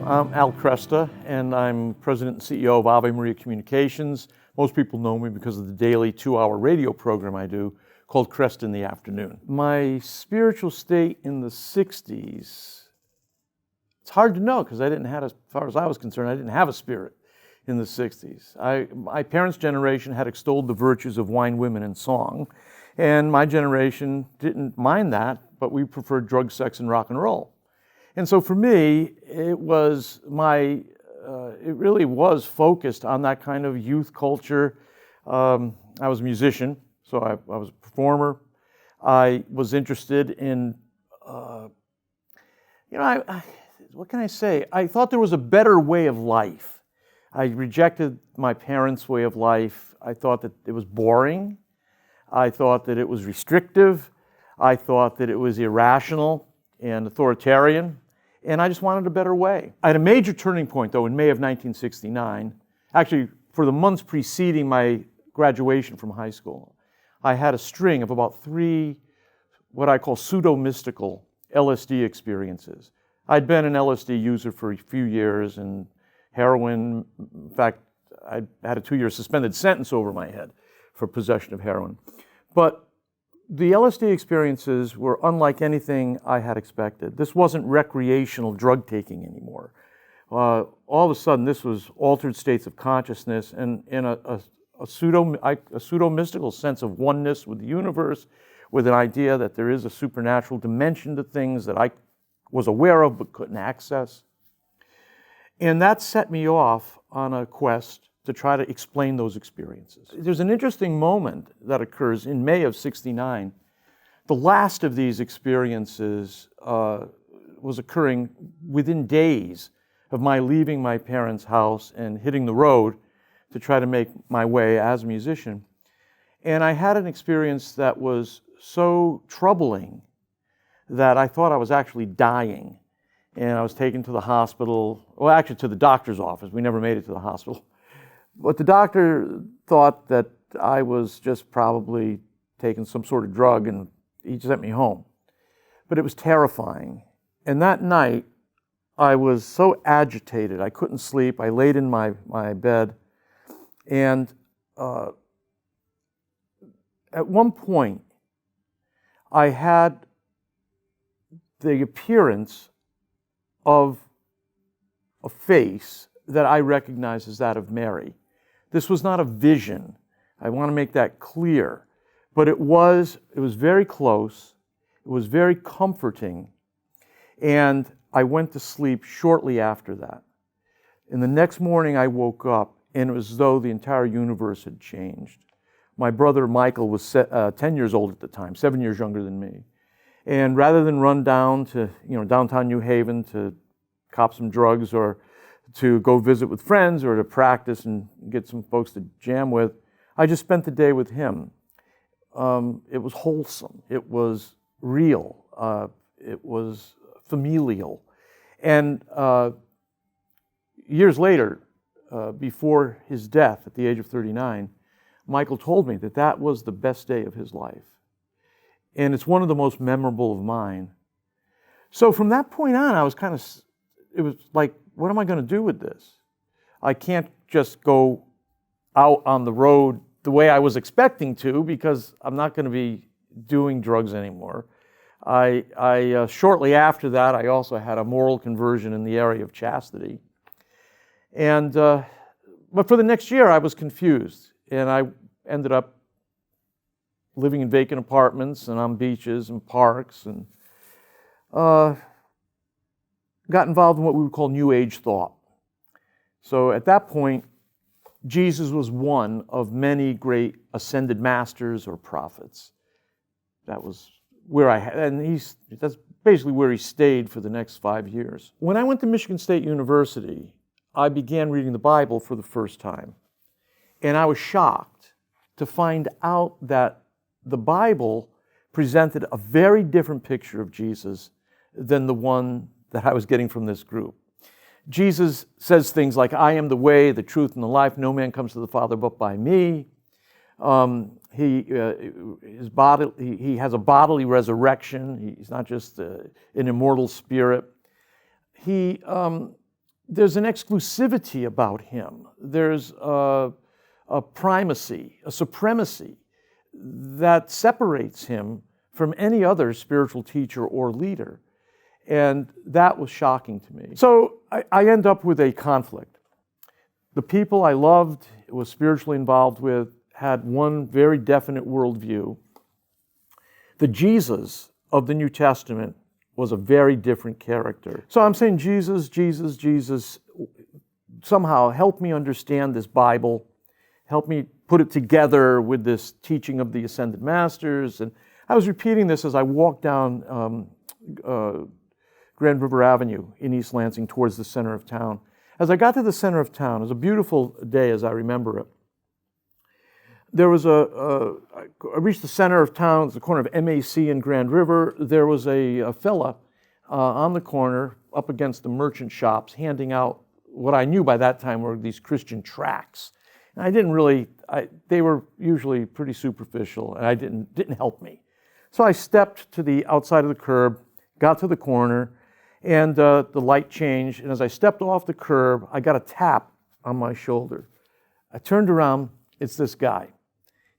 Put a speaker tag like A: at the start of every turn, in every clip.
A: I'm Al Kresta, and I'm President and CEO of Ave Maria Communications. Most people know me because of the daily 2-hour radio program I do called Kresta in the Afternoon. My spiritual state in the 60s, it's hard to know because I didn't have, as far as I was concerned, I didn't have a spirit in the 60s. My parents' generation had extolled the virtues of wine, women, and song, and my generation didn't mind that, but we preferred drugs, sex, and rock and roll. And so for me, it really was focused on that kind of youth culture. I was a musician, so I was a performer. I was interested in, what can I say? I thought there was a better way of life. I rejected my parents' way of life. I thought that it was boring. I thought that it was restrictive. I thought that it was irrational and authoritarian, and I just wanted a better way. I had a major turning point, though, in May of 1969. Actually, for the months preceding my graduation from high school, I had a string of about 3 what I call pseudo-mystical LSD experiences. I'd been an LSD user for a few years, and heroin, in fact, I had a 2-year suspended sentence over my head for possession of heroin. But the LSD experiences were unlike anything I had expected. This wasn't recreational drug taking anymore. All of a sudden, this was altered states of consciousness and a pseudo-mystical sense of oneness with the universe, with an idea that there is a supernatural dimension to things that I was aware of but couldn't access. And that set me off on a quest to try to explain those experiences. There's an interesting moment that occurs in May of '69. The last of these experiences was occurring within days of my leaving my parents' house and hitting the road to try to make my way as a musician. And I had an experience that was so troubling that I thought I was actually dying. And I was taken to the hospital, well, actually to the doctor's office. We never made it to the hospital. But the doctor thought that I was just probably taking some sort of drug, and he sent me home. But it was terrifying. And that night, I was so agitated, I couldn't sleep. I laid in my bed. And at one point, I had the appearance of a face that I recognize as that of Mary. This was not a vision. I want to make that clear. But it was very close. It was very comforting. And I went to sleep shortly after that. And the next morning I woke up, and it was as though the entire universe had changed. My brother Michael was 10 years old at the time, 7 years younger than me. And rather than run down to downtown New Haven to cop some drugs or to go visit with friends or to practice and get some folks to jam with, I just spent the day with him. It was wholesome. It was real. It was familial. And years later, before his death at the age of 39, Michael told me that that was the best day of his life. And it's one of the most memorable of mine. So from that point on, it was like, what am I going to do with this? I can't just go out on the road the way I was expecting to, because I'm not going to be doing drugs anymore. Shortly after that, I also had a moral conversion in the area of chastity. And but for the next year, I was confused, and I ended up living in vacant apartments and on beaches and parks, and got involved in what we would call New Age thought. So at that point, Jesus was one of many great ascended masters or prophets. That was where that's basically where he stayed for the next 5 years. When I went to Michigan State University, I began reading the Bible for the first time. And I was shocked to find out that the Bible presented a very different picture of Jesus than the one that I was getting from this group. Jesus says things like, I am the way, the truth, and the life. No man comes to the Father but by me. He has a bodily resurrection. He's not just an immortal spirit. He there's an exclusivity about him. There's a primacy, a supremacy that separates him from any other spiritual teacher or leader. And that was shocking to me. So I end up with a conflict. The people I loved, was spiritually involved with, had one very definite worldview. The Jesus of the New Testament was a very different character. So I'm saying, Jesus, Jesus, Jesus, somehow help me understand this Bible, help me put it together with this teaching of the Ascended Masters. And I was repeating this as I walked down Grand River Avenue in East Lansing towards the center of town. As I got to the center of town, it was a beautiful day as I remember it. There was I reached the center of town, it's the corner of MAC and Grand River. There was a fella on the corner up against the merchant shops handing out what I knew by that time were these Christian tracts. And I didn't really, they were usually pretty superficial and I didn't help me. So I stepped to the outside of the curb, got to the corner, and the light changed. And as I stepped off the curb, I got a tap on my shoulder. I turned around, it's this guy.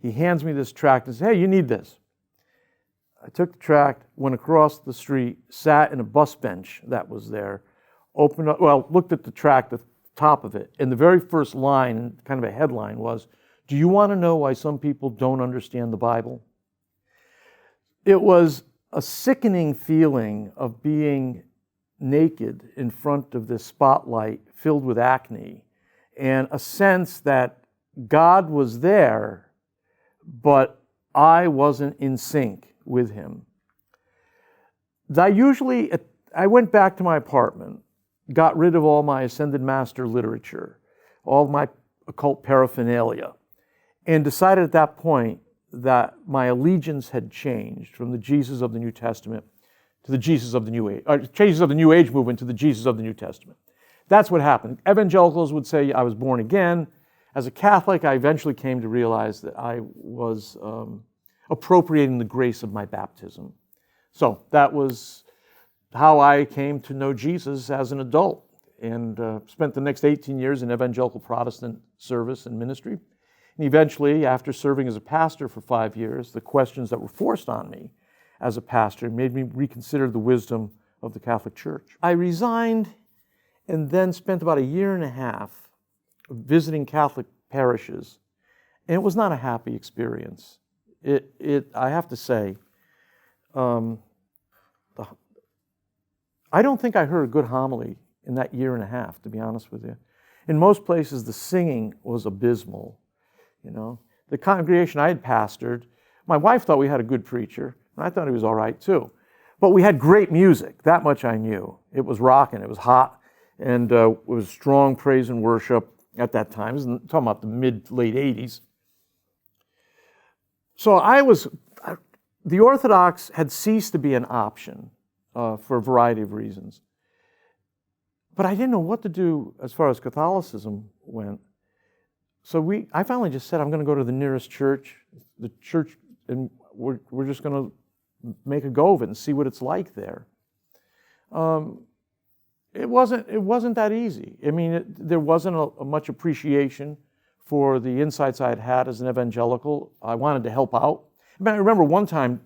A: He hands me this tract and says, "Hey, you need this." I took the tract, went across the street, sat in a bus bench that was there, looked at the tract, the top of it, and the very first line, kind of a headline, was, "Do you want to know why some people don't understand the Bible?" It was a sickening feeling of being naked in front of this spotlight filled with acne, and a sense that God was there, but I wasn't in sync with him. I went back to my apartment, got rid of all my Ascended Master literature, all my occult paraphernalia, and decided at that point that my allegiance had changed from the Jesus of the New Testament to the Jesus of the New Age, or Jesus of the New Age movement to the Jesus of the New Testament. That's what happened. Evangelicals would say I was born again. As a Catholic, I eventually came to realize that I was appropriating the grace of my baptism. So that was how I came to know Jesus as an adult, and spent the next 18 years in evangelical Protestant service and ministry. And eventually, after serving as a pastor for 5 years, the questions that were forced on me as a pastor made me reconsider the wisdom of the Catholic Church. I resigned and then spent about a year and a half visiting Catholic parishes, and it was not a happy experience. I have to say, I don't think I heard a good homily in that year and a half, to be honest with you. In most places, the singing was abysmal. You know, the congregation I had pastored, my wife thought we had a good preacher, and I thought he was all right too. But we had great music, that much I knew. It was rocking, it was hot, and it was strong praise and worship at that time. I was talking about the mid-late 80s. So the Orthodox had ceased to be an option for a variety of reasons. But I didn't know what to do as far as Catholicism went. So I finally just said, I'm going to go to the nearest church, and we're just going to make a go of it and see what it's like there. It wasn't that easy. I mean, there wasn't a much appreciation for the insights I had had as an evangelical. I wanted to help out. I remember one time,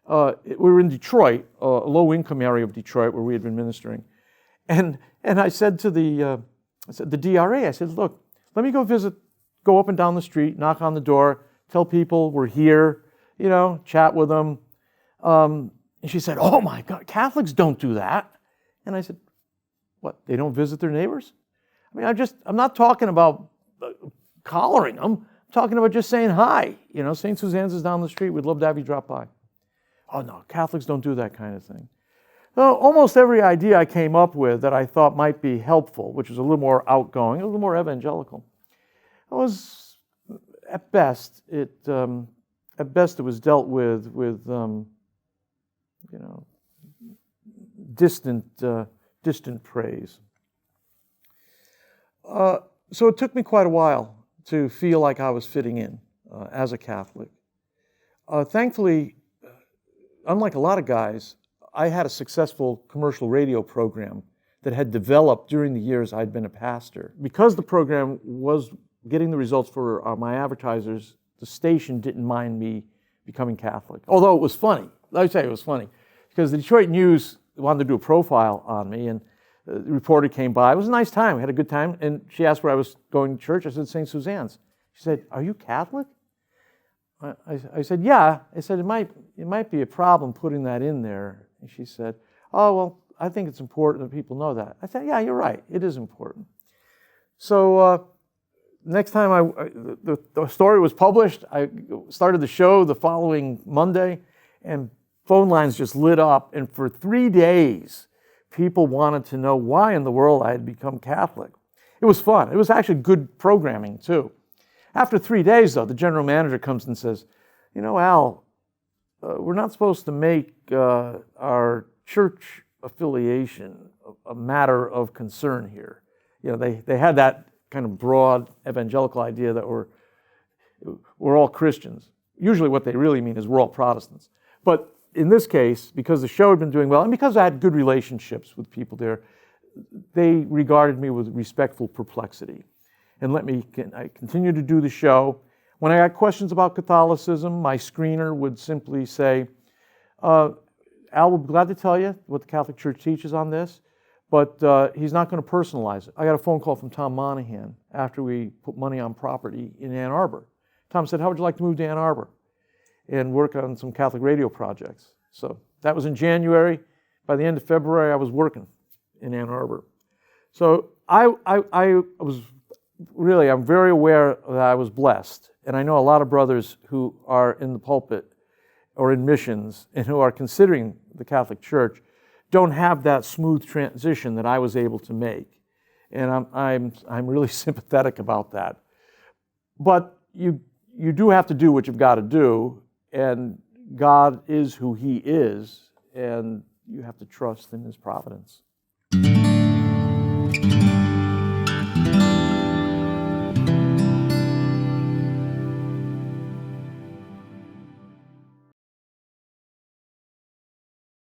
A: we were in Detroit, a low-income area of Detroit where we had been ministering. And I said to the DRA, I said, "Look, let me go up and down the street, knock on the door, tell people we're here, chat with them." And she said, "Oh my God, Catholics don't do that." And I said, "What, they don't visit their neighbors?" I mean, I'm not talking about collaring them. I'm talking about just saying hi. St. Suzanne's is down the street. We'd love to have you drop by. "Oh no, Catholics don't do that kind of thing." So almost every idea I came up with that I thought might be helpful, which was a little more outgoing, a little more evangelical, was at best it was dealt with distant praise. So it took me quite a while to feel like I was fitting in as a Catholic. Thankfully, unlike a lot of guys, I had a successful commercial radio program that had developed during the years I'd been a pastor. Because the program was getting the results for my advertisers, the station didn't mind me becoming Catholic. Although it was funny. Let me tell you, it was funny. Because the Detroit News wanted to do a profile on me, and the reporter came by. It was a nice time. We had a good time. And she asked where I was going to church. I said, St. Suzanne's. She said, "Are you Catholic?" I said, "Yeah." I said, it might be a problem putting that in there. And she said, "Oh, well, I think it's important that people know that." I said, "Yeah, you're right. It is important." So next time the story was published, I started the show the following Monday, and phone lines just lit up. And for 3 days, people wanted to know why in the world I had become Catholic. It was fun. It was actually good programming, too. After 3 days, though, the general manager comes and says, "You know, Al, we're not supposed to make our church affiliation a matter of concern here." You know, they had that kind of broad evangelical idea that we're all Christians. Usually what they really mean is we're all Protestants. But in this case, because the show had been doing well, and because I had good relationships with people there, they regarded me with respectful perplexity. And I continued to do the show. When I got questions about Catholicism, my screener would simply say, "Al will be glad to tell you what the Catholic Church teaches on this, but he's not going to personalize it." I got a phone call from Tom Monahan after we put money on property in Ann Arbor. Tom said, "How would you like to move to Ann Arbor and work on some Catholic radio projects?" So that was in January. By the end of February, I was working in Ann Arbor. So I was really, I'm very aware that I was blessed. And I know a lot of brothers who are in the pulpit or in missions and who are considering the Catholic Church don't have that smooth transition that I was able to make. And I'm really sympathetic about that. But you do have to do what you've got to do, and God is who He is, and you have to trust in His providence.